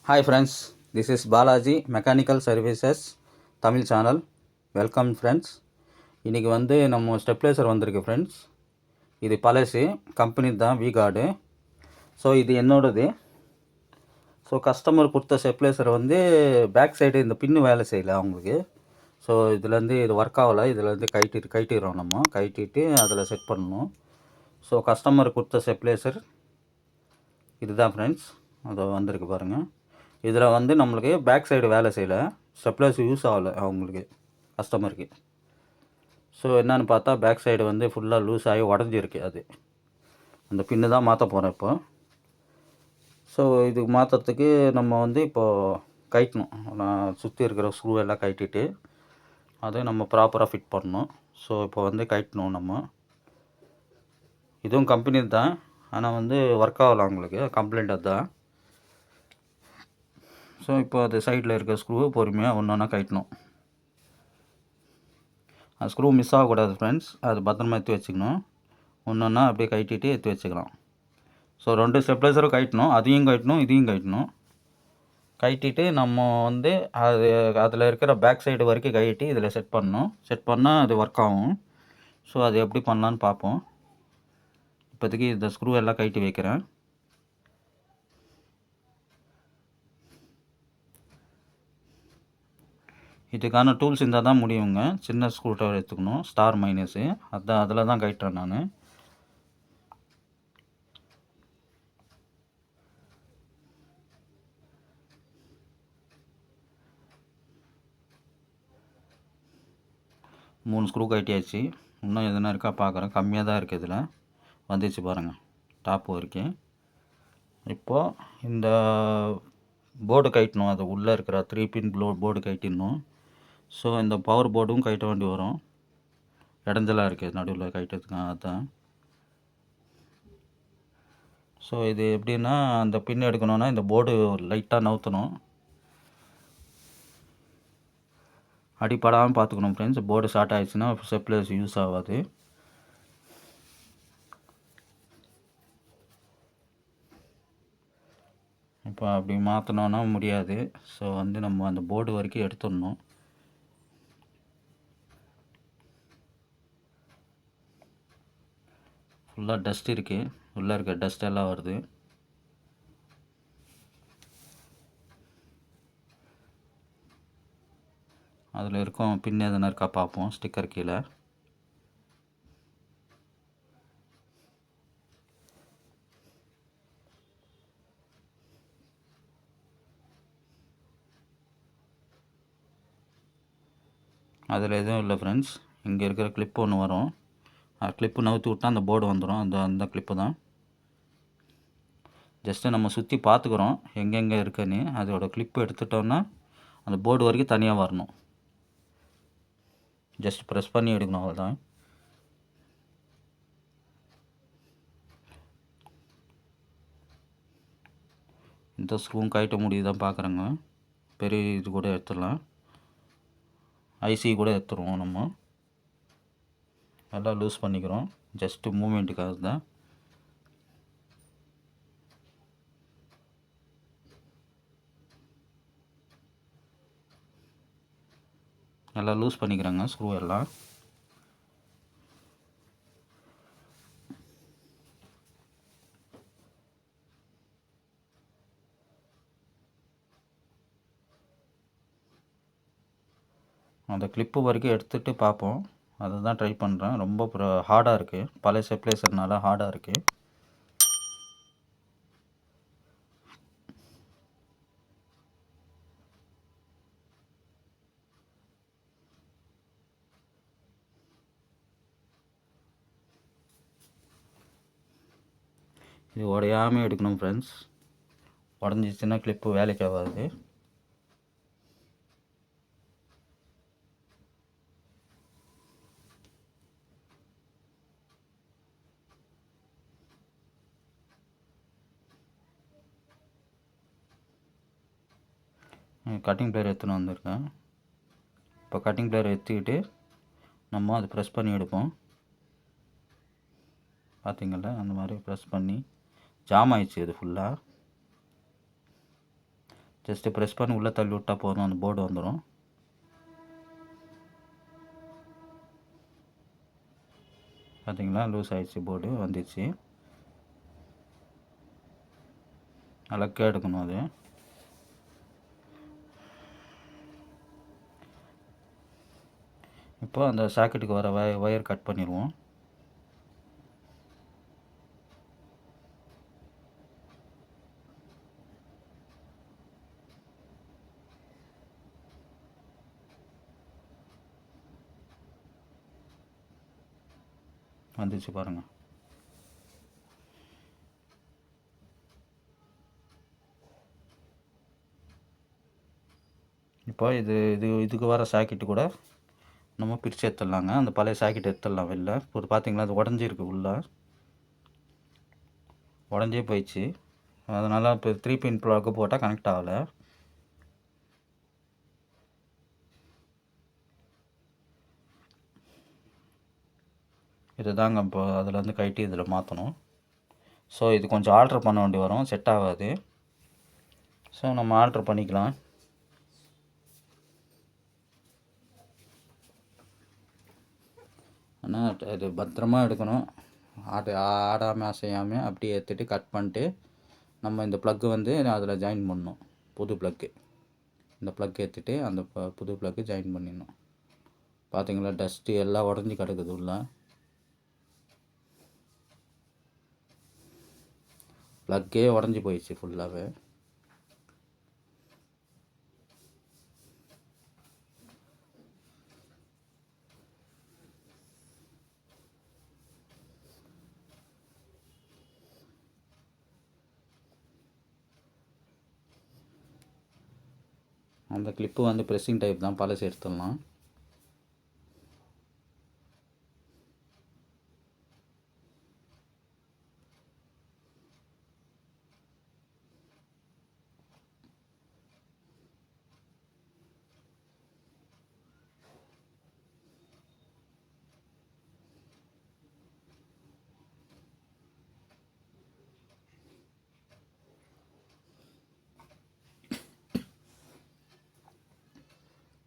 Hi friends, this is Balaji Mechanical Services Tamil channel. Welcome friends. இன்றைக்கி நம்ம stabiliser வந்திருக்கு friends. இது பழசு கம்பெனி தான் V-Guard. ஸோ இது என்னோடது. ஸோ கஸ்டமர் கொடுத்த ஸ்டெப்லைசர் பேக் சைடு இந்த பின்னு வேலை செய்யலை அவங்களுக்கு. ஸோ இதுலேருந்து இது ஒர்க் ஆகலை. இதுலேருந்து கைட்டிடுறோம். நம்ம கைட்டிட்டு அதில் செட் பண்ணணும். ஸோ கஸ்டமர் கொடுத்த ஸ்டெப்லைசர் இதுதான் ஃப்ரெண்ட்ஸ். அது வந்திருக்கு பாருங்கள். இதில் நம்மளுக்கு பேக் சைடு வேலை செய்யலை, ஸ்டெப்லைசர் யூஸ் ஆகலை அவங்களுக்கு, கஸ்டமருக்கு. ஸோ என்னென்னு பார்த்தா பேக் சைடு ஃபுல்லாக லூஸ் ஆகி உடஞ்சிருக்கு. அது அந்த பின்னு தான் மாற்ற போகிறேன் இப்போ. ஸோ இதுக்கு மாற்றுறதுக்கு நம்ம இப்போது கைட்டணும். நான் சுற்றி இருக்கிற ஸ்க்ரூ எல்லாம் கைட்டிட்டு அதை நம்ம ப்ராப்பராக ஃபிட் பண்ணணும். ஸோ இப்போ கைட்டணும் நம்ம. இதுவும் கம்பெனி தான், ஆனால் ஒர்க் ஆகலை அவங்களுக்கு, கம்ப்ளைண்ட் அதுதான். ஸோ இப்போ அது சைடில் இருக்க ஸ்க்ரூவை பொறுமையாக ஒன்று ஒன்றா கைட்டணும். அது ஸ்க்ரூ மிஸ் ஆகக்கூடாது ஃப்ரெண்ட்ஸ். அது பத்திரமா எடுத்து வச்சுக்கணும். ஒன்று ஒன்றா அப்படியே கைட்டிட்டு எடுத்து வச்சுக்கலாம். ஸோ 2 ஸ்டெப்லைசரும் கைட்டணும். அதையும் கைட்டணும், இதையும் கைட்டணும். கைட்டிட்டு நம்ம அது அதில் இருக்கிற பேக் சைடு வரைக்கும் கைட்டி இதில் செட் பண்ணணும். செட் பண்ணால் அது ஒர்க் ஆகும். ஸோ அது எப்படி பண்ணலான்னு பார்ப்போம். இப்போதைக்கு இந்த ஸ்க்ரூ எல்லாம் கைட்டி வைக்கிறேன். இதுக்கான டூல்ஸ் இருந்தால் தான் முடியுங்க. சின்ன ஸ்க்ரூ ட்ரைவர் எடுத்துக்கணும், ஸ்டார் மைனஸு. அதுதான் அதில் தான் கைட்டுறேன் நான். மூணு ஸ்க்ரூ கைட்டியாச்சு. இன்னும் எதுனா இருக்கா பார்க்குறேன். கம்மியாக தான் இருக்குது. இதில் வந்துச்சு பாருங்கள், டாப் வரைக்கும். இப்போது இந்த போர்டு கைட்டணும். அது உள்ளே இருக்கிற 3 பின் போர்டு கைட்டிடணும். ஸோ இந்த பவர் போர்டும் கைட்ட வேண்டி வரும். இடைஞ்சலாக இருக்குது நடுவில் கைட்டதுக்கு, அதுதான். ஸோ இது எப்படின்னா, அந்த பின் எடுக்கணுன்னா இந்த போர்டு லைட்டாக நவுத்தணும். அடிப்படாமல் பார்த்துக்கணும் ஃப்ரெண்ட்ஸ். போர்டு ஷார்ட் ஆகிடுச்சுன்னா ஸ்டெப்லைசர் யூஸ் ஆகாது. இப்போ அப்படி மாற்றினோன்னா முடியாது. ஸோ நம்ம அந்த போர்டு வரைக்கும் எடுத்துடணும். ஃபுல்லாக டஸ்ட் இருக்குது. உள்ளே இருக்க டஸ்ட் எல்லாம் வருது. அதில் இருக்கும் பின் எதுனா இருக்கா பார்ப்போம். ஸ்டிக்கர் கீழே அதில் எதுவும் இல்லை ஃப்ரெண்ட்ஸ். இங்கே இருக்கிற கிளிப்பு ஒன்று வரும். கிளிப்பு நவுத்தி விட்டால் அந்த போர்டு வந்துடும். அந்த கிளிப்பு தான். ஜஸ்ட்டு நம்ம சுற்றி பார்த்துக்குறோம் எங்கெங்கே இருக்குன்னு. அதோட கிளிப்பு எடுத்துட்டோன்னா அந்த போர்டு வரைக்கும் தனியாக வரணும். ஜஸ்ட் ப்ரெஸ் பண்ணி எடுக்கணும், அவ்வளோதான். இந்த ஸ்க்ரூவும் கைட்ட முடியுதான் பார்க்குறேங்க. பெரிய இது கூட எடுத்துடலாம். ஐசி கூட எடுத்துருவோம். நம்ம எல்லாம் லூஸ் பண்ணிக்கிறோம். ஜஸ்ட்டு மூமெண்ட்டுக்காக தான். நல்லா லூஸ் பண்ணிக்கிறாங்க ஸ்க்ரூ எல்லாம். அந்த கிளிப்பு வரைக்கும் எடுத்துகிட்டு பார்ப்போம். அதை தான் ட்ரை பண்ணுறேன். ரொம்ப ஹார்டாக இருக்குது. பழைய ஸ்டெப்லைசர்னால ஹார்டாக இருக்குது. இது உடையாமல் எடுக்கணும் ஃப்ரெண்ட்ஸ். உடஞ்சிச்சின்னா கிளிப்பு வேலைக்கு ஆகாது. கட்டிங் பிளேயர் எடுத்துன்னு வந்திருக்கேன். இப்போ கட்டிங் பிளேயர் எடுத்துக்கிட்டு நம்ம அதை ப்ரெஸ் பண்ணி எடுப்போம். பார்த்திங்களா, அந்த மாதிரி ப்ரெஸ் பண்ணி ஜாம் ஆயிடுச்சு இது ஃபுல்லாக. ஜஸ்ட்டு ப்ரெஸ் பண்ணி உள்ளே தள்ளி விட்டால் போதும், அந்த போர்டு வந்துடும். பார்த்தீங்களா, லூஸ் ஆகிடுச்சு, போர்டு வந்துடுச்சு. அழகாக எடுக்கணும் அது. இப்போ அந்த சாக்கெட்டுக்கு வர ஒயர் கட் பண்ணிடுவோம். வந்துச்சு பாருங்கள். இப்போ இதுக்கு வர சாக்கெட்டு கூட நம்ம பிரித்து எடுத்துடலாங்க. அந்த பழைய சாக்கெட் எடுத்துடலாம் வெளில. இப்போ பார்த்தீங்களா, அது உடஞ்சிருக்கு, உள்ளே உடஞ்சே போயிடுச்சு. அதனால் இப்போ 3 பின் ப்ளக்கு போட்டால் கனெக்ட் ஆகலை. இது தாங்க இப்போ அதில் வந்து கழட்டி இதில் மாற்றணும். ஸோ இது கொஞ்சம் ஆல்ட்ரு பண்ண வேண்டி வரும், செட் ஆகாது. ஸோ நம்ம ஆல்ட்ரு பண்ணிக்கலாம். ஆனால் இது பத்திரமா எடுக்கணும். ஆடாமல் அசையாமல் அப்படியே ஏற்றிட்டு கட் பண்ணிட்டு நம்ம இந்த ப்ளக்கு வந்து அதில் ஜாயின் பண்ணணும். புது ப்ளக்கு, இந்த ப்ளக் ஏற்றிட்டு அந்த புது ப்ளக்கு ஜாயின் பண்ணிடணும். பார்த்தீங்களா, டஸ்ட்டு எல்லாம் உடஞ்சி கிடக்குது உள்ள. ப்ளக்கே உடஞ்சி போயிடுச்சு ஃபுல்லாகவே. அந்த கிளிப்பு வந்து ப்ரெஸ்ஸிங் டைப் தான், பழசு எடுத்துடலாம்.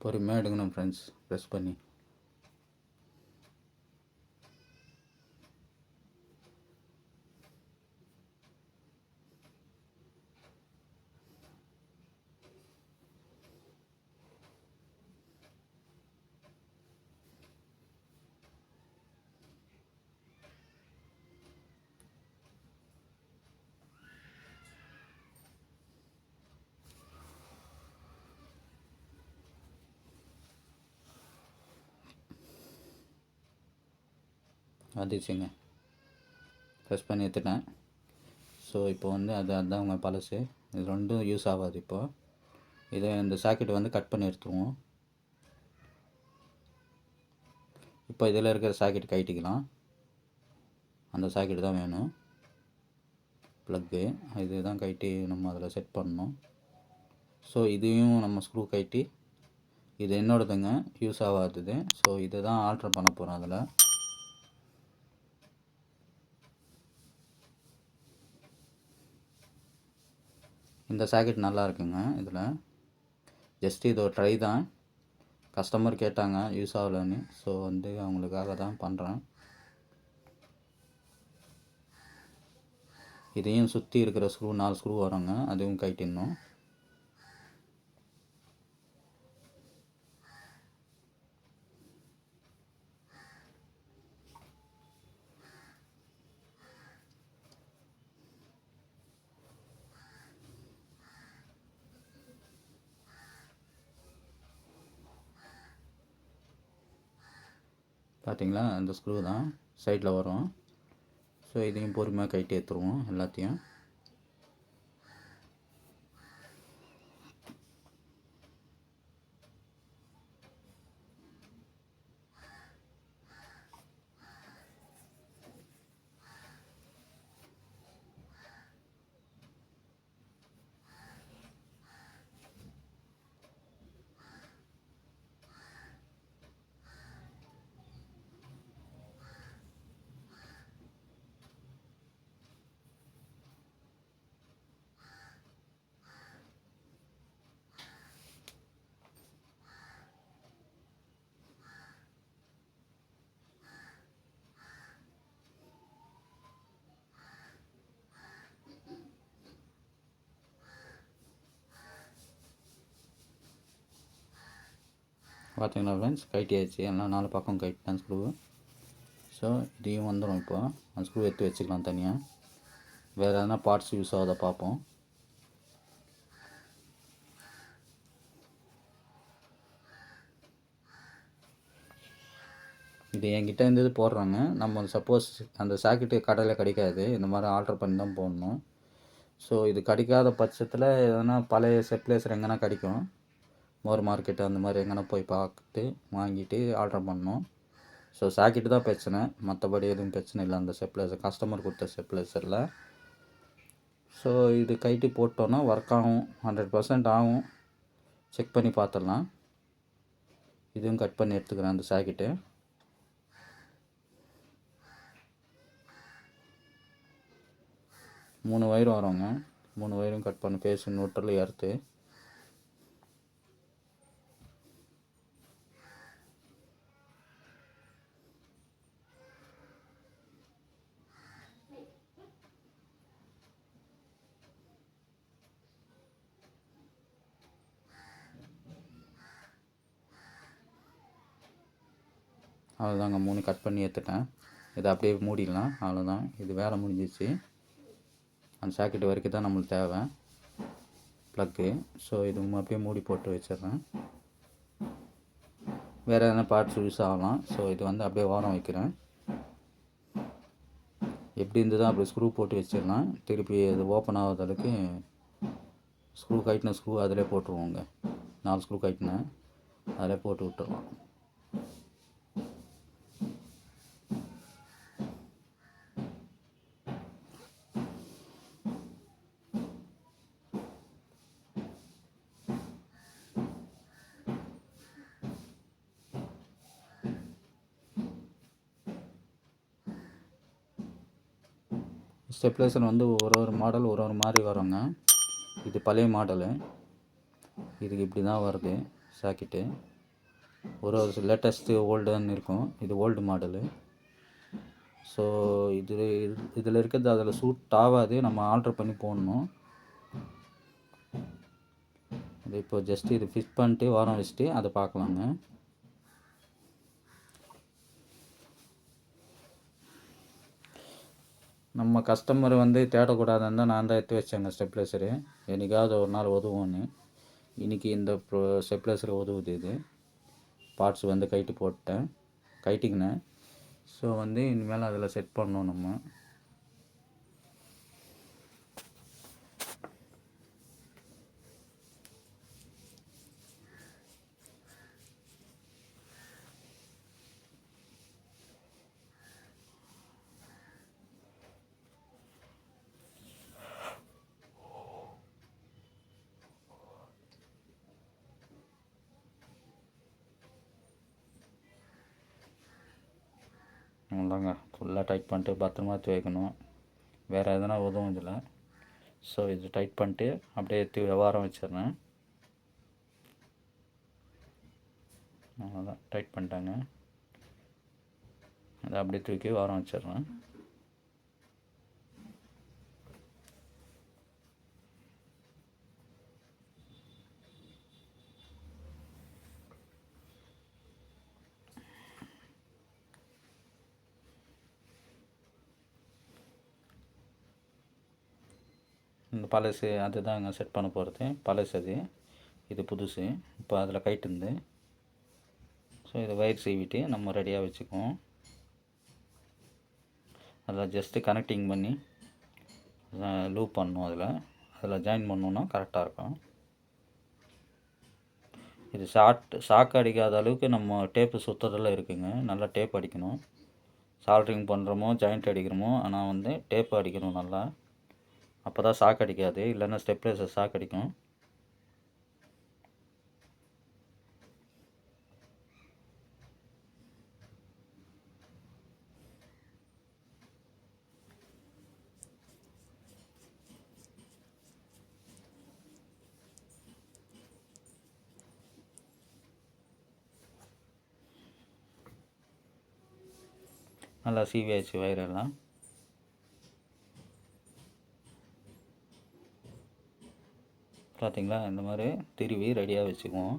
பொறுமையாக எடுக்கணும் ஃப்ரெண்ட்ஸ், ப்ரெஸ் பண்ணி. வந்துச்சுங்க, ப்ரெஸ் பண்ணி எடுத்துட்டேன். ஸோ இப்போ வந்து அதுதாங்க பழசு. இது ரெண்டும் யூஸ் ஆகாது. இப்போது இதை இந்த சாக்கெட் வந்து கட் பண்ணி எடுத்துருவோம். இப்போ இதில் இருக்கிற சாக்கெட் கழட்டிக்கலாம். அந்த சாக்கெட் தான் வேணும், ப்ளக்கு. இது தான் கழட்டி நம்ம அதில் செட் பண்ணணும். ஸோ இதையும் நம்ம ஸ்க்ரூ கழட்டி, இது என்னோடதுங்க, யூஸ் ஆகாதது. ஸோ இதை தான் ஆல்ட்ரு பண்ண போகிறோம் அதில். இந்த சாக்கெட் நல்லா இருக்குங்க. இதில் ஜஸ்ட்டு இது ஒரு ட்ரை தான். கஸ்டமர் கேட்டாங்க யூஸ் ஆகலன்னு, ஸோ வந்து அவங்களுக்காக தான் பண்ணுறேன். இதையும் சுற்றி இருக்கிற ஸ்க்ரூ 4 ஸ்க்ரூ வருங்க, அதுவும் கழட்டிடணும். பார்த்தீங்களா, அந்த ஸ்க்ரூ தான் சைடில் வரும். ஸோ இதையும் பொறுமையாக கழட்டி எடுத்துருவோம் எல்லாத்தையும். பார்த்தீங்களா ஃப்ரெண்ட்ஸ், கைட்டியாச்சு. எல்லாம் 4 பக்கம் கைட்டிட்டேன் ஸ்க்ரூ. ஸோ இதையும் வந்துடும். இப்போ அந்த ஸ்க்ரூ எடுத்து வச்சுக்கலாம் தனியாக. வேறு எதனா பார்ட்ஸ் யூஸ் ஆகுதா பார்ப்போம். இது என்கிட்ட இருந்தது போடுறாங்க. நம்ம சப்போஸ் அந்த சாக்கெட்டு கடையில் கிடைக்காது, இந்த மாதிரி ஆல்ட்ரு பண்ணி தான் போடணும். ஸோ இது கிடைக்காத பட்சத்தில் எதனா பழைய ஸ்டெப்லைசர் எங்கன்னா கிடைக்கும், மோர் மார்க்கெட்டு அந்த மாதிரி எங்கன்னா போய் பார்த்துட்டு வாங்கிட்டு ஆல்ட்ரு பண்ணணும். ஸோ சாக்கெட்டு தான் பிரச்சனை, மற்றபடி எதுவும் பிரச்சனை இல்லை அந்த ஸ்டெப்லைசர், கஸ்டமர் கொடுத்த ஸ்டெப்லைசரில். ஸோ இது கைட்டி போட்டோன்னா ஒர்க் ஆகும், 100% ஆகும். செக் பண்ணி பார்த்துடலாம். இதுவும் கட் பண்ணி எடுத்துக்கிறேன் அந்த சாக்கெட்டு. மூணு வயர் வருங்க. 3 வயரும் கட் பண்ணி பேசி நோட்டில் ஏறுத்து. அவ்வளோதாங்க, 3 கட் பண்ணி எடுத்துட்டேன். இதை அப்படியே மூடிடலாம். அவ்வளோதான், இது வேலை முடிஞ்சிச்சு. அந்த சாக்கெட்டு வரைக்கும் தான் நம்மளுக்கு தேவை ப்ளக்கு. ஸோ இது அப்படியே மூடி போட்டு வச்சிடுறேன். வேறு எதனா பார்ட்ஸ் யூஸ் ஆகலாம். ஸோ இது வந்து அப்படியே ஓரம் வைக்கிறேன். எப்படி இருந்ததோ அப்படி ஸ்க்ரூ போட்டு வச்சிடலாம். திருப்பி அது ஓப்பன் ஆகாத அளவுக்கு ஸ்க்ரூ கைட்டின ஸ்க்ரூ அதிலே போட்டுருவோங்க. 4 ஸ்க்ரூ கைட்டினேன், அதிலே போட்டு விட்டுருவோம். ஸ்டெப்லைசர் வந்து ஒரு மாடல் ஒரு மாதிரி வருங்க. இது பழைய மாடலு, இதுக்கு இப்படி தான் வருது சாக்கெட்டு. ஒரு லேட்டஸ்ட்டு ஓல்டுன்னு இருக்கும், இது ஓல்டு மாடலு. ஸோ இதில் இருக்கிறது அதில் சூட் ஆகாது, நம்ம ஆல்ட்ரு பண்ணி போடணும். அது இப்போ ஜஸ்ட்டு இது ஃபிட் பண்ணிட்டு வாரம் வச்சுட்டு அதை பார்க்கலாங்க. நம்ம கஸ்டமர் வந்து தேடக்கூடாதுன்னு தான் நான் தான் எடுத்து வச்சேங்க ஸ்டெப்லைசரு. என்றைக்காவது ஒரு நாள் உதவும்னு. இன்றைக்கி இந்த ஸ்டெப்லைசர் உதவுது. இது பார்ட்ஸ் வந்து கைட்டிக்கினேன். ஸோ வந்து இனிமேல் அதில் செட் பண்ணணும் நம்ம. அவ்வளோதாங்க, ஃபுல்லாக டைட் பண்ணிட்டு பத்திரமா எடுத்து வைக்கணும். வேறு எதனா உதவும் இதில். ஸோ இது டைட் பண்ணிட்டு அப்படியே எடுத்து வியாபாரம் வச்சிடுறேன். அவ்வளோதான், டைட் பண்ணிட்டாங்க. அதை அப்படியே தூக்கி வாரம் வச்சிடுறேன். இந்த பழசு அதுதான் இங்கே செட் பண்ண போகிறது. பழசு அது, இது புதுசு. இப்போ அதில் கைட்டு இருந்து. ஸோ இதை வயர் சீவிட்டு நம்ம ரெடியாக வச்சுக்குவோம். அதில் ஜஸ்ட்டு கனெக்டிங் பண்ணி லூப் பண்ணணும். அதில் ஜாயின் பண்ணோன்னா கரெக்டாக இருக்கும். இது ஷாக் அடிக்காத அளவுக்கு நம்ம டேப்பு சுத்தத்தில் இருக்குங்க. நல்லா டேப் அடிக்கணும். சால்ட்ரிங் பண்ணுறோமோ ஜாயிண்ட் அடிக்கிறோமோ, ஆனால் வந்து டேப்பு அடிக்கணும் நல்லா. அப்போ தான் ஷாக் அடிக்காது, இல்லைன்னா ஸ்டெப்லைசர் ஷாக் அடிக்கும். நல்லா சீவியாச்சு வயரெல்லாம். பார்த்திங்களா, இந்த மாதிரி திருவி ரெடியாக வச்சுக்குவோம்.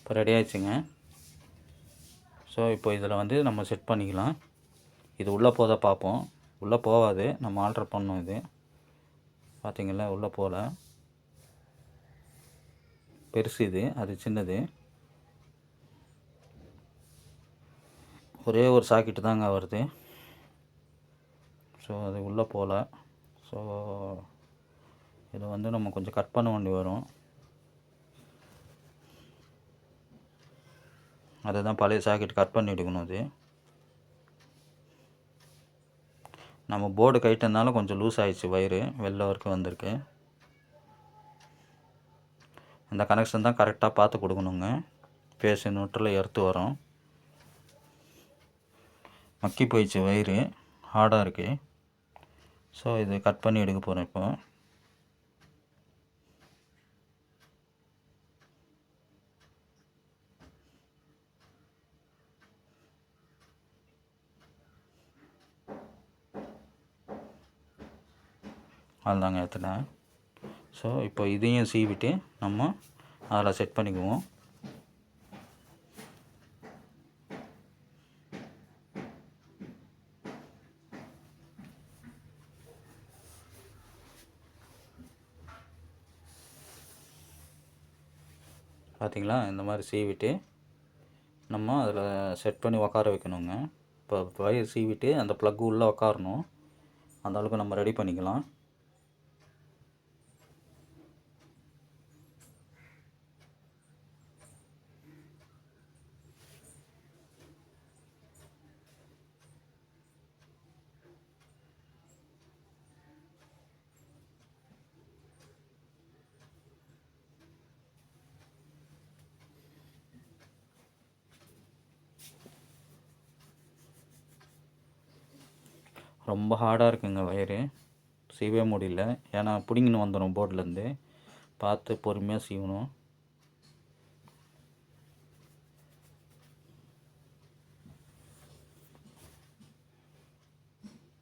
இப்போ ரெடி ஆயிடுச்சுங்க. ஸோ இப்போ இதில் வந்து நம்ம செட் பண்ணிக்கலாம். இது உள்ளே போதை பார்ப்போம். உள்ளே போகாது, நம்ம ஆல்ட்ரு பண்ணோம். இது பார்த்திங்களா, உள்ளே போகல. பெருசு இது, அது சின்னது. ஒரே ஒரு சாக்கெட்டு தாங்க வருது. ஸோ அது உள்ளே போகல. ஸோ இதை வந்து நம்ம கொஞ்சம் கட் பண்ண வேண்டி வரும். அதை தான் பழைய சாக்கெட் கட் பண்ணி எடுக்கணும். அது நம்ம போர்டு கைட்டனால கொஞ்சம் லூஸ் ஆகிடுச்சு, வயிறு வெளில வரைக்கும் வந்திருக்கு. இந்த கனெக்ஷன் தான் கரெக்டாக பார்த்து கொடுக்கணுங்க. பேஸ் நோட்டில் எர்த்து வரும். மக்கி போயிடுச்சு, வயிறு ஹார்டாக இருக்குது. ஸோ இதை கட் பண்ணி எடுக்க போகிறேன் இப்போ. அதுதாங்க எடுத்துட்டேன். ஸோ இப்போ இதையும் சீவிட்டு நம்ம அதில் செட் பண்ணிக்குவோம். பார்த்திங்களா, இந்த மாதிரி சீவிட்டு நம்ம அதில் செட் பண்ணி உக்கார வைக்கணுங்க. இப்போ வயர் சீவிட்டு அந்த ப்ளக்கு உள்ளே உக்காரணும். அந்த அளவுக்கு நம்ம ரெடி பண்ணிக்கலாம். ரொம்ப ஹார்டாக இருக்குங்க வயரு, சீவே முடியல. ஏன்னா பிடிங்கின்னு வந்துடும் போர்ட்லேருந்து. பார்த்து பொறுமையாக சீவணும்.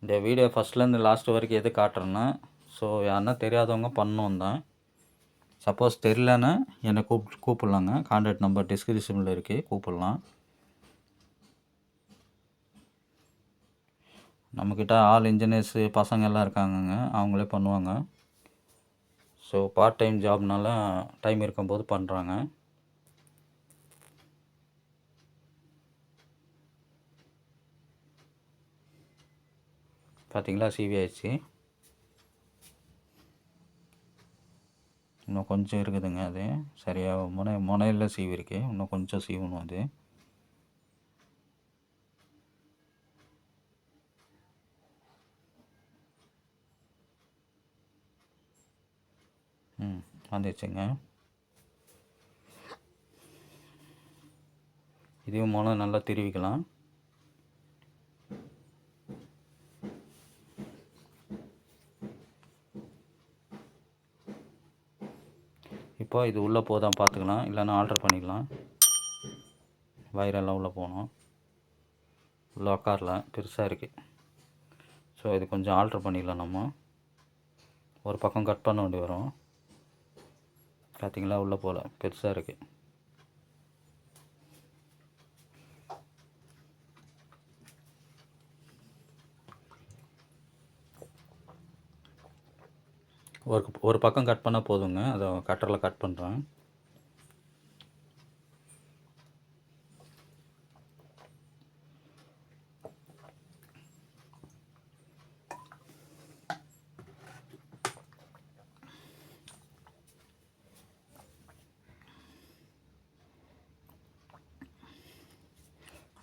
இந்த வீடியோ ஃபஸ்ட்லேருந்து லாஸ்ட் வரைக்கும் எது காட்டுறேன்னா, ஸோ யாருன்னா தெரியாதவங்க பண்ணணும் தான். சப்போஸ் தெரியலன்னா என்னை கூப்பிட்லாங்க. கான்டாக்ட் நம்பர் டிஸ்கிரிப்ஷனில் இருக்குது, கூப்பிட்லாம். நம்மக்கிட்ட ஆல் இன்ஜினியர்ஸு பசங்க எல்லாம் இருக்காங்கங்க, அவங்களே பண்ணுவாங்க. ஸோ பார்ட் டைம் ஜாப்னால டைம் இருக்கும்போது பண்ணுறாங்க. பார்த்திங்களா, சீவி ஆயிடுச்சு. இன்னும் கொஞ்சம் இருக்குதுங்க. அது சரியாக முனையில் சீவி இருக்கு. இன்னும் கொஞ்சம் சீவணும் அது. வந்துடுச்சுங்க. இதையும் முனை நல்லா திருவிக்கலாம். இப்போ இது உள்ளே போதான் பார்த்துக்கலாம், இல்லைன்னா ஆல்ட்ரு பண்ணிக்கலாம். வயரெல்லாம் உள்ளே போகணும். உள்ளே உக்காரல, பெருசாக இருக்குது. ஸோ இது கொஞ்சம் ஆல்ட்ரு பண்ணிடலாம். நம்ம ஒரு பக்கம் கட் பண்ண வேண்டி வரும். பார்த்திங்களா, உள்ளே போகல, பெருசாக இருக்குது. ஒரு பக்கம் கட் பண்ணால் போதுங்க. அதை கட்டரில் கட் பண்ணுறேன்.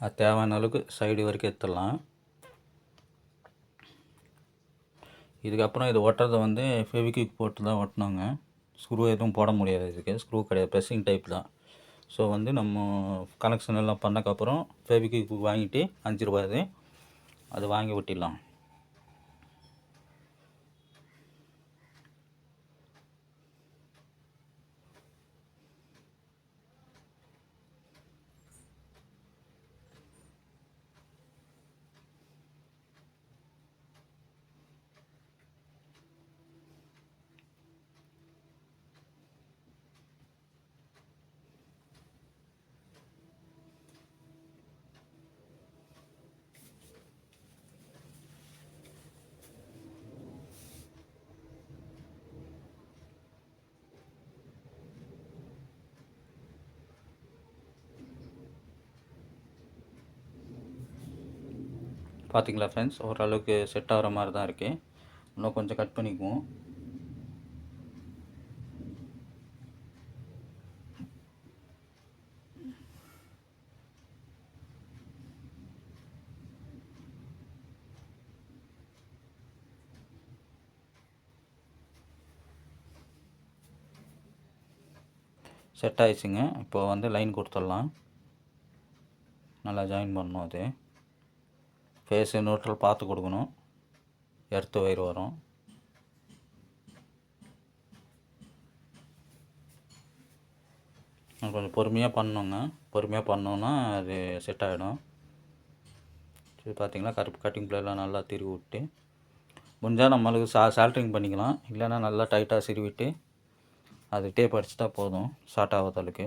அது தேவையான அளவுக்கு சைடு வரைக்கும் எடுத்துடலாம். இதுக்கப்புறம் இது ஒட்டுறதை வந்து ஃபெவிக்விக் போட்டு தான் ஒட்டினாங்க. ஸ்க்ரூ எதுவும் போட முடியாது, இதுக்கு ஸ்க்ரூ கிடையாது, ப்ரெஸ்ஸிங் டைப் தான். ஸோ வந்து நம்ம கனெக்ஷன் எல்லாம் பண்ணக்கப்புறம் ஃபெவிக்விக் வாங்கிட்டு 5 ரூபாய் அது வாங்கி ஒட்டிடலாம். பார்த்தீங்களா ஃப்ரெண்ட்ஸ், ஓரளவுக்கு செட் ஆகிற மாதிரி தான் இருக்குது. இன்னும் கொஞ்சம் கட் பண்ணிக்குவோம். செட் ஆயிடுச்சுங்க. இப்போ வந்து லைன் கொடுத்துடலாம். நல்லா ஜாயின் பண்ணணும். அது ஃபேஸு நியூட்ரல் பார்த்து கொடுக்கணும். எர்த்து வயிறு வரும். கொஞ்சம் பொறுமையாக பண்ணோங்க. பொறுமையாக பண்ணோன்னா அது செட் ஆகிடும். சரி, பார்த்தீங்களா கட்டிங் பிளேட்லாம் நல்லா திருவி விட்டு, முடிஞ்சால் நம்மளுக்கு சால்ட்ரிங் பண்ணிக்கலாம். இல்லைன்னா நல்லா டைட்டாக சிரிவிட்டு அது டேப் அடிச்சிட்டா போதும் ஷார்ட் ஆகாதளவுக்கு.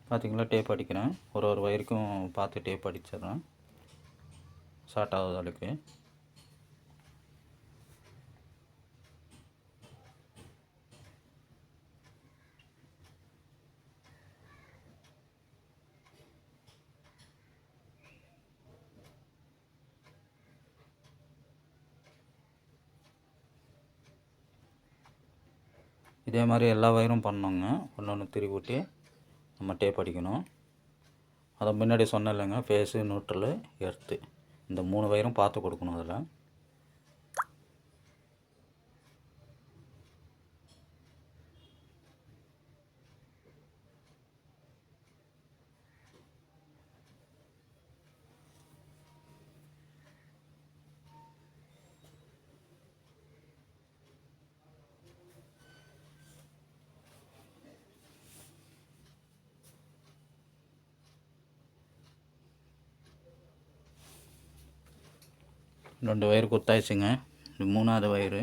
பார்த்தீங்களா, டேப் அடிக்கிறேன். ஒரு வயருக்கும் பார்த்து டேப் அடிச்சிடுறேன் ஷார்ட் ஆகாதளவுக்கு. இதே மாதிரி எல்லா வயரும் பண்ணோங்க. ஒன்று ஒன்று திருவி விட்டு நம்ம டேப் அடிக்கணும். அதை முன்னாடி சொன்னேன் இல்லைங்க, ஃபேஸு நியூட்ரலு எர்த்து, இந்த 3 வயரும் பார்த்து கொடுக்கணும். அதில் ரெண்டு வயர் குத்தாயிடுச்சுங்க. இது 3ஆவது வயரு.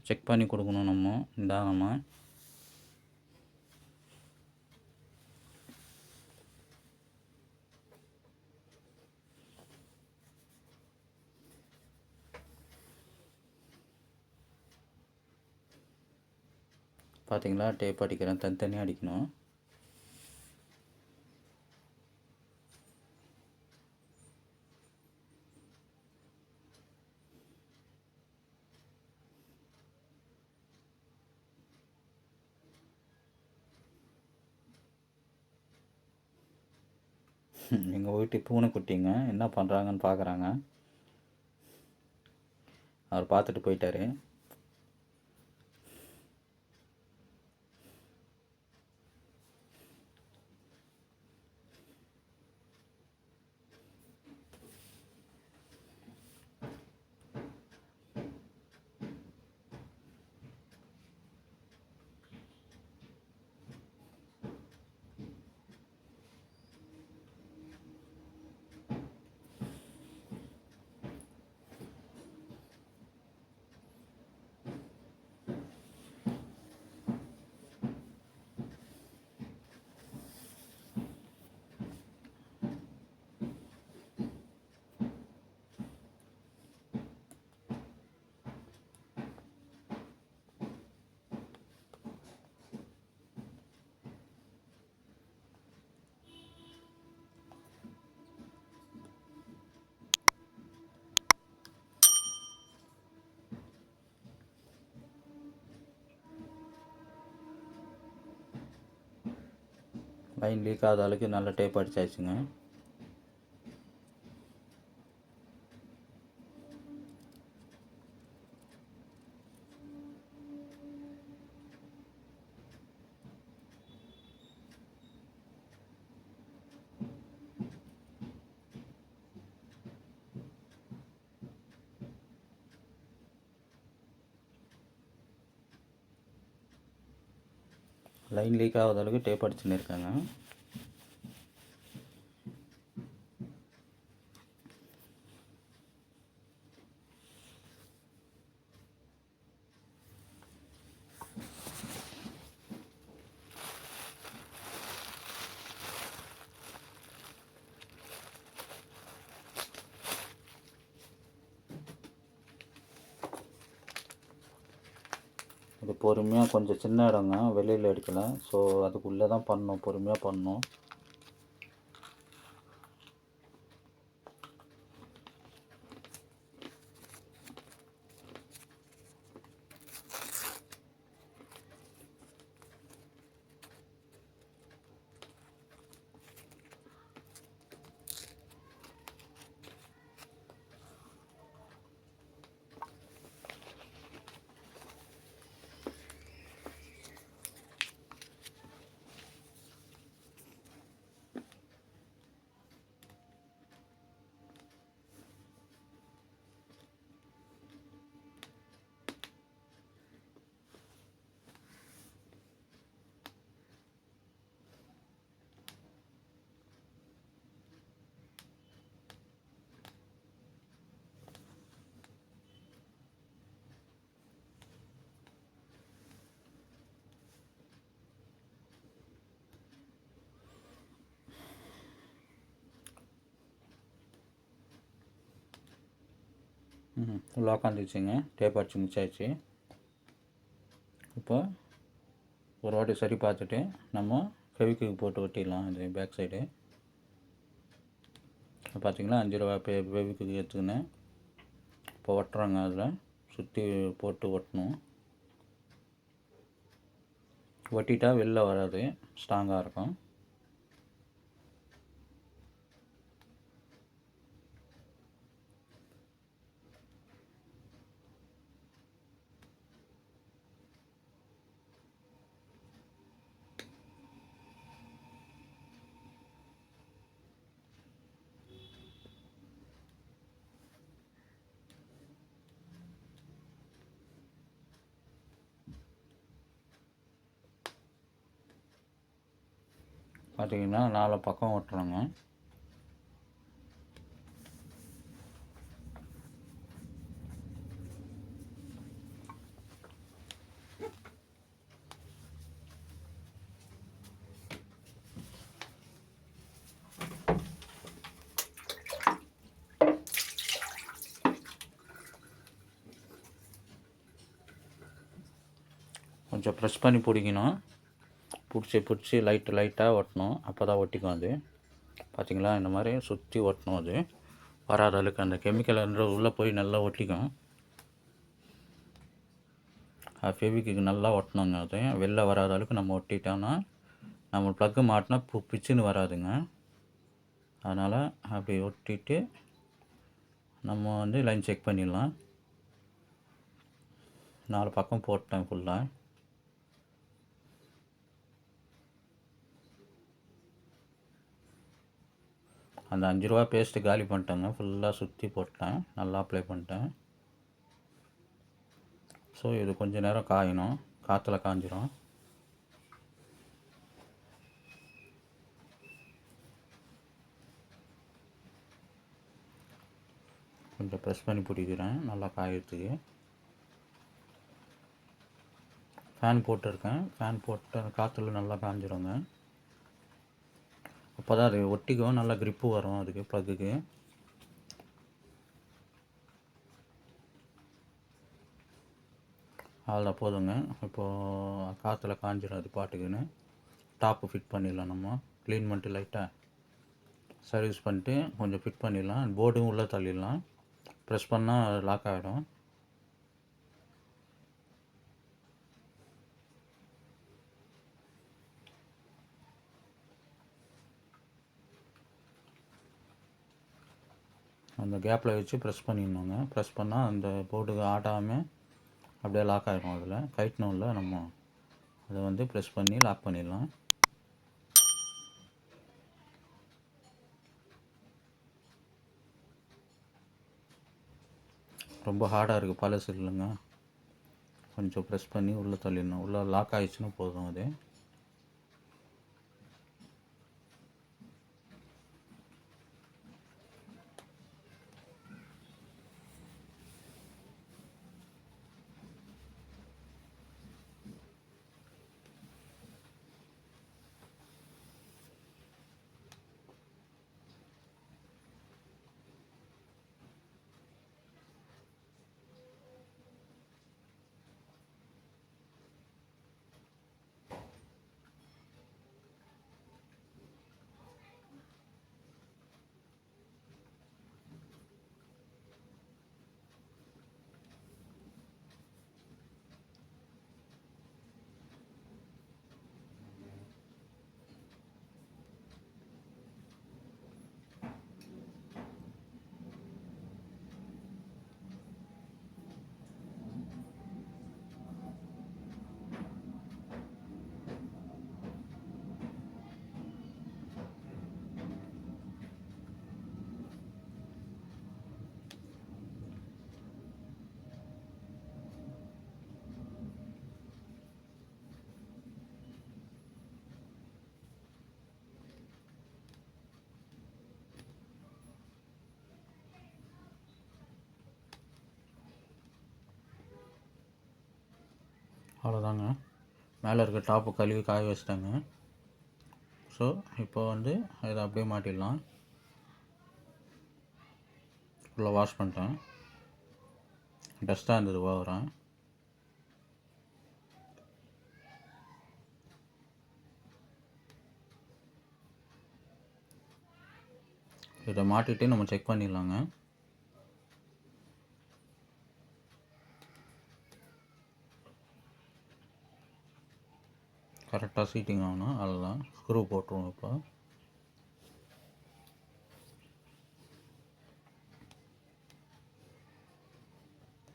செக் பண்ணி கொடுக்கணும் நம்ம நிதானமாக. பார்த்தீங்களா, டேப் அடிக்கிறேன். தனித்தனியாக அடிக்கணும். எங்கள் வீட்டு பூனைக்குட்டிங்க என்ன பண்ணுறாங்கன்னு பார்க்குறாங்க. அவர் பார்த்துட்டு போயிட்டார். லைன் லீக் ஆகாத அளவுக்கு நல்ல டேப் அடிச்சாச்சுங்க. லைன் லீக் ஆகாத அளவுக்கு டேப் அடிச்சுன்னு இருக்காங்க. இது பொறுமையாக கொஞ்சம் சின்ன இடங்க, வெளியில் எடுக்கலை. ஸோ அதுக்குள்ளே தான் பண்ணணும், பொறுமையாக பண்ணணும். லாக் ஆந்துச்சுங்க. டேப் அடிச்சு முடிச்சாச்சு. இப்போ ஒரு வாட்டி சரி பார்த்துட்டு நம்ம ஃபெவிக்விக் போட்டு ஒட்டிடலாம். இது பேக் சைடு பார்த்தீங்களா, 5 ரூபா ஃபெவிக்விக் எடுத்துக்கினேன். இப்போ ஒட்டுறாங்க, அதில் சுற்றி போட்டு ஒட்டணும். ஒட்டிட்டா வெளில வராது, ஸ்ட்ராங்காக இருக்கும். பார்த்தீங்கன்னா 4 பக்கம் ஒட்டுறோங்க. கொஞ்சம் ப்ரெஸ் பண்ணி பிடிக்கணும். பிடிச்சி லைட்டாக ஒட்டணும். அப்போ தான் ஒட்டிக்கும். அது பார்த்திங்களா, இந்த மாதிரி சுற்றி ஒட்டணும். அது வராத அளவுக்கு அந்த கெமிக்கல் உள்ளே போய் நல்லா ஒட்டிக்கும். ஃபெவிக்விக் நல்லா ஒட்டணுங்க. அது வெளில வராத அளவுக்கு நம்ம ஒட்டிட்டோம்னா நம்ம ப்ளக்கு மாட்டினா பிச்சுன்னு வராதுங்க. அதனால் அப்படி ஒட்டிட்டு நம்ம வந்து லைன் செக் பண்ணிடலாம். 4 பக்கம் போட்டேன் ஃபுல்லாக. அந்த 5 ரூபா பேஸ்ட்டு காலி பண்ணிட்டேங்க. ஃபுல்லாக சுற்றி போட்டேன், நல்லா அப்ளை பண்ணிட்டேன். ஸோ இது கொஞ்சம் நேரம் காயணும், காற்றுல காஞ்சிரும். கொஞ்சம் ப்ரெஸ் பண்ணி பிடிக்கிறேன் நல்லா காயறதுக்கு. ஃபேன் போட்டிருக்கேன். ஃபேன் போட்டு காற்றுல நல்லா காஞ்சிருங்க. அப்போ தான் அது ஒட்டிக்கும், நல்லா க்ரிப்பு வரும் அதுக்கு, ப்ளக்குக்கு. அதில் போதுங்க. இப்போது காற்றுல காஞ்சிடும் அது பாட்டுக்குன்னு. டாப்பு ஃபிட் பண்ணிடலாம். நம்ம க்ளீன் பண்ணிட்டு லைட்டாக சர்வீஸ் பண்ணிட்டு கொஞ்சம் ஃபிட் பண்ணிடலாம். போர்டும் உள்ளே தள்ளிடலாம். ப்ரெஸ் பண்ணால் லாக் ஆகிடும். அந்த கேப்பில் வச்சு ப்ரெஸ் பண்ணிடணுங்க. ப்ரெஸ் பண்ணால் அந்த போர்டுக்கு ஆட்டாமல் அப்படியே லாக் ஆகிடும். அதில் கைட்டணும் இல்லை, நம்ம அதை வந்து ப்ரெஸ் பண்ணி லாக் பண்ணிடலாம். ரொம்ப ஹார்டாக இருக்குது, பழசு இல்லைங்க. கொஞ்சம் ப்ரெஸ் பண்ணி உள்ளே தள்ளிடணும். உள்ளே லாக் ஆகிடுச்சுன்னா போதும். அது அவ்வளோதாங்க. மேலே இருக்க டாப்பு கழுவி காய வச்சிட்டாங்க. ஸோ இப்போ வந்து இதை அப்படியே மாட்டிடலாம். ஃபுல்லாக வாஷ் பண்ணிட்டேன். டஸ்ட்டாக இருந்தது ஓவராக. இதை மாட்டிட்டு நம்ம செக் பண்ணிடலாங்க. கரெக்டாக சீட்டிங் ஆகணும். அதெல்லாம் ஸ்க்ரூ போட்டுருவோம். இப்போ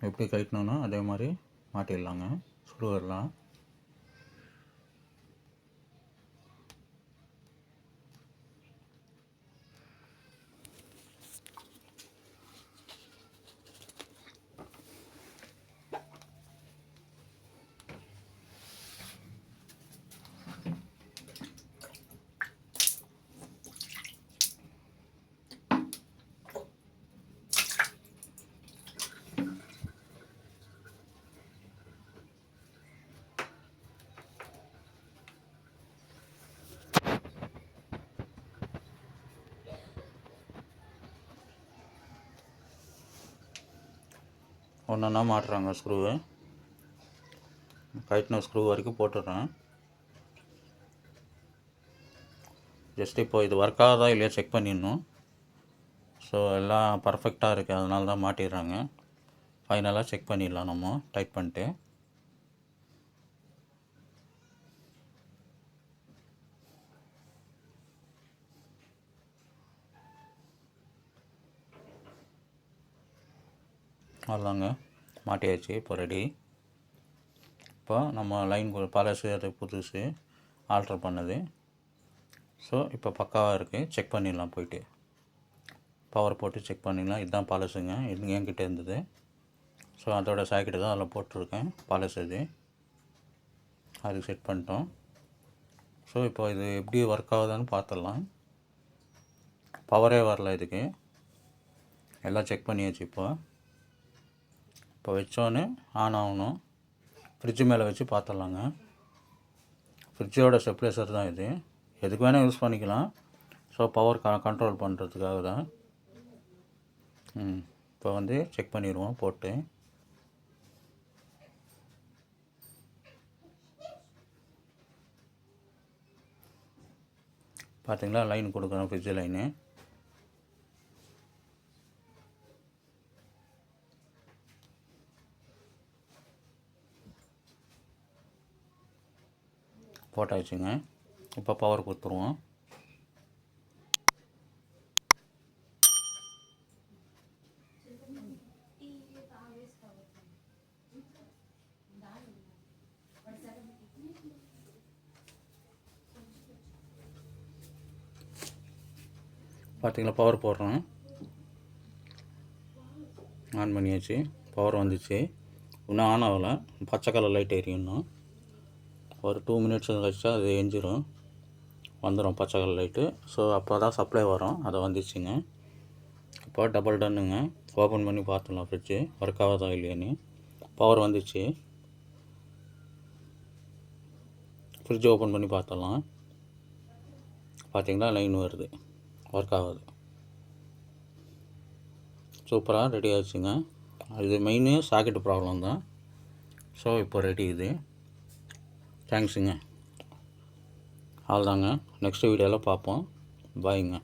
எப்படி கட்டணும்னா அதே மாதிரி மாட்டிடலாங்க ஸ்க்ரூ எல்லாம். ஒன்றா மாட்டுறாங்க ஸ்க்ரூவை. கட்டின ஸ்க்ரூ வரைக்கும் போட்டுடுறேன். ஜஸ்ட் இப்போ இது ஒர்க் ஆகுதா இல்லையா செக் பண்ணிடணும். ஸோ எல்லாம் பர்ஃபெக்டாக இருக்குது, அதனால தான் மாட்டிடுறாங்க. ஃபைனலாக செக் பண்ணிடலாம் நம்ம டைட் பண்ணிட்டு. அவ்வளோதாங்க, மாட்டியாச்சு. இப்போ ரெடி. இப்போ நம்ம லைன் பழசு அது புதுசு ஆல்ட்ரு பண்ணது. ஸோ இப்போ பக்காவாக இருக்குது. செக் பண்ணிடலாம் போயிட்டு. பவர் போட்டு செக் பண்ணிடலாம். இதுதான் பழசுங்க, இது என்கிட்ட இருந்தது. ஸோ அதோட சாக்கெட்டு தான் அதில் போட்டிருக்கேன். பழசு அது செட் பண்ணிட்டோம். ஸோ இப்போ இது எப்படி ஒர்க் ஆகுதுன்னு பார்த்துடலாம். பவரே வரல இதுக்கு. எல்லாம் செக் பண்ணியாச்சு. இப்போ வச்சோன்னே ஆன் ஆகணும். ஃப்ரிட்ஜு மேலே வச்சு பார்த்துடலாங்க. ஃப்ரிட்ஜோட ஸ்டெப்லைசர் தான் இது. எதுக்கு வேணால் யூஸ் பண்ணிக்கலாம். ஸோ பவர் கண்ட்ரோல் பண்ணுறதுக்காக தான். இப்போ வந்து செக் பண்ணிடுவோம் போட்டு. பார்த்தீங்களா, லைன் கொடுக்குறோம், ஃப்ரிட்ஜு லைனு. போட்டாச்சுங்க. இப்போ பவர் கொடுத்துருவோம். பார்த்தீங்களா, பவர் போடுறோம். ஆன் பண்ணியாச்சு. பவர் வந்துச்சு. இன்னும் ஆன் ஆகலை. பச்சை கலர் லைட் எரியணும். ஒரு 2 மினிட்ஸ் கழிச்சா அது எரிஞ்சிடும், வந்துடும் பச்சை கலர் லைட்டு. ஸோ அப்போ தான் சப்ளை வரும். அதை வந்துச்சுங்க. இப்போ டபுள் டன்னுங்க. ஓப்பன் பண்ணி பார்த்துடலாம் ஃப்ரிட்ஜு ஒர்க் ஆகுதா இல்லையான்னு. பவர் வந்துச்சு. ஃப்ரிட்ஜ் ஓப்பன் பண்ணி பார்த்துடலாம். பார்த்தீங்களா, லைன் வருது, ஒர்க் ஆகுது. சூப்பராக ரெடி ஆகிடுச்சுங்க. இது மெயின் சாக்கெட்டு ப்ராப்ளம் தான். ஸோ இப்போ ரெடி இது. தேங்க்ஸுங்க. அவ்வளோதாங்க. நெக்ஸ்ட் வீடியோவில் பார்ப்போம். பாய்ங்க.